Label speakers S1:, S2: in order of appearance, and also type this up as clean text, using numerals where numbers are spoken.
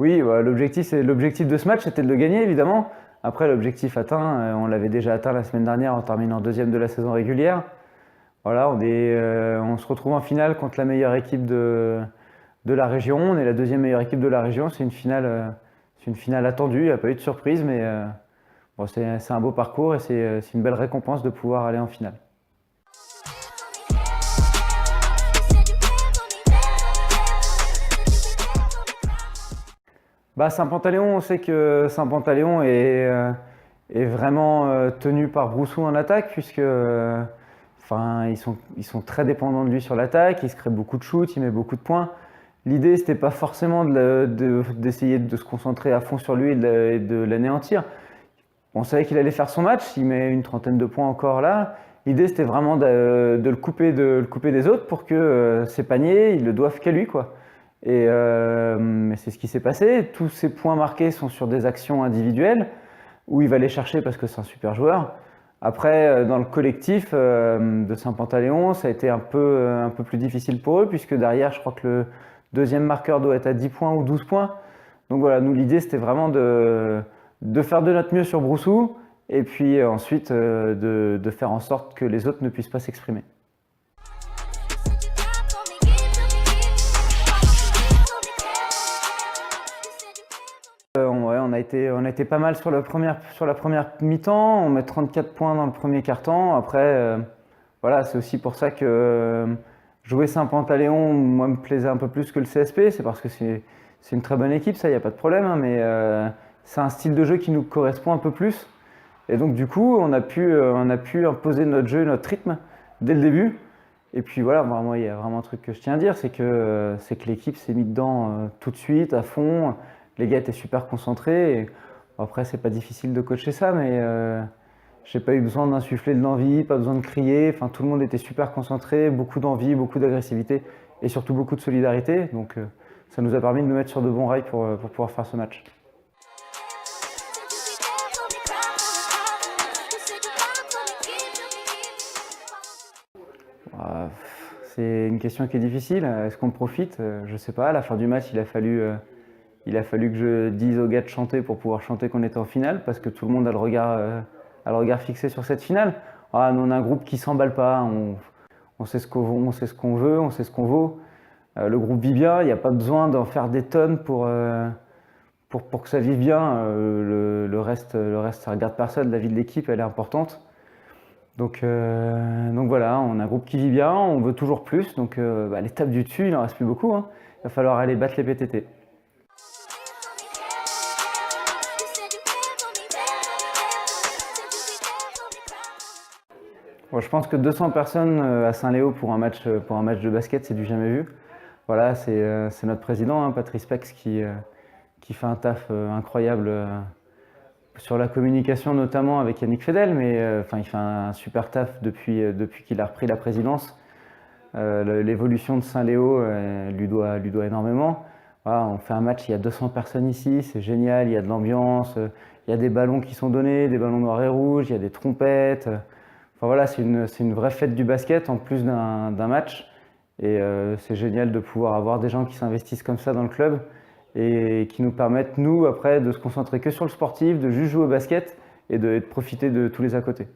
S1: Oui, bah, l'objectif de ce match, c'était de le gagner, évidemment. Après, l'objectif atteint, on l'avait déjà atteint la semaine dernière en terminant deuxième de la saison régulière. Voilà, on se retrouve en finale contre la meilleure équipe de la région. On est la deuxième meilleure équipe de la région. C'est une finale attendue. Il n'y a pas eu de surprise, mais bon, c'est un beau parcours et c'est une belle récompense de pouvoir aller en finale. Bah, Saint-Pantaléon, on sait que Saint-Pantaléon est vraiment tenu par Broussou en attaque, puisque enfin, ils sont très dépendants de lui sur l'attaque, il se crée beaucoup de shoots, il met beaucoup de points. L'idée, c'était pas forcément d'essayer de se concentrer à fond sur lui et de l'anéantir. On savait qu'il allait faire son match, il met une trentaine de points encore là. L'idée, c'était vraiment de le couper des autres pour que ses paniers, ils le doivent qu'à lui, quoi. Et c'est ce qui s'est passé. Tous ces points marqués sont sur des actions individuelles où il va les chercher parce que c'est un super joueur. Après, dans le collectif de Saint-Pantaléon, ça a été un peu plus difficile pour eux, puisque derrière, je crois que le deuxième marqueur doit être à 10 points ou 12 points. Donc voilà, nous, l'idée, c'était vraiment de faire de notre mieux sur Broussou, et puis ensuite de faire en sorte que les autres ne puissent pas s'exprimer. Ouais, on a été pas mal sur la première mi-temps. On met 34 points dans le premier quart-temps. Après, voilà, c'est aussi pour ça que jouer Saint-Pantaléon, moi, me plaisait un peu plus que le CSP. C'est parce que c'est une très bonne équipe, ça, il n'y a pas de problème. Hein, mais c'est un style de jeu qui nous correspond un peu plus. Et donc, du coup, on a pu imposer notre jeu, notre rythme dès le début. Et puis voilà, moi, il y a vraiment un truc que je tiens à dire, c'est que l'équipe s'est mise dedans tout de suite, à fond. Les gars étaient super concentrés. Et après, c'est pas difficile de coacher ça, mais j'ai pas eu besoin d'insuffler de l'envie, pas besoin de crier. Enfin, tout le monde était super concentré, beaucoup d'envie, beaucoup d'agressivité et surtout beaucoup de solidarité. Donc, ça nous a permis de nous mettre sur de bons rails pour pouvoir faire ce match. C'est une question qui est difficile. Est-ce qu'on profite? Je sais pas. À la fin du match, il a fallu que je dise aux gars de chanter pour pouvoir chanter qu'on était en finale, parce que tout le monde a le regard fixé sur cette finale. Ah, nous, on a un groupe qui s'emballe pas. On sait ce qu'on veut, on sait ce qu'on vaut. Le groupe vit bien. Il n'y a pas besoin d'en faire des tonnes pour que ça vive bien. Le reste, ça regarde personne. La vie de l'équipe, elle est importante. Donc voilà, on a un groupe qui vit bien, on veut toujours plus. Donc l'étape du dessus, il n'en reste plus beaucoup. Hein. Il va falloir aller battre les PTT. Bon, je pense que 200 personnes à Saint-Léo pour un match de basket, c'est du jamais vu. Voilà, c'est notre président, hein, Patrice Pex, qui fait un taf incroyable sur la communication, notamment avec Yannick Fedel, mais il fait un super taf depuis qu'il a repris la présidence. L'évolution de Saint-Léo lui doit énormément. Voilà, on fait un match, il y a 200 personnes ici, c'est génial, il y a de l'ambiance, il y a des ballons qui sont donnés, des ballons noirs et rouges, il y a des trompettes. Enfin voilà, c'est une vraie fête du basket en plus d'un match. Et c'est génial de pouvoir avoir des gens qui s'investissent comme ça dans le club et qui nous permettent, nous, après, de se concentrer que sur le sportif, de juste jouer au basket et de profiter de tous les à côté.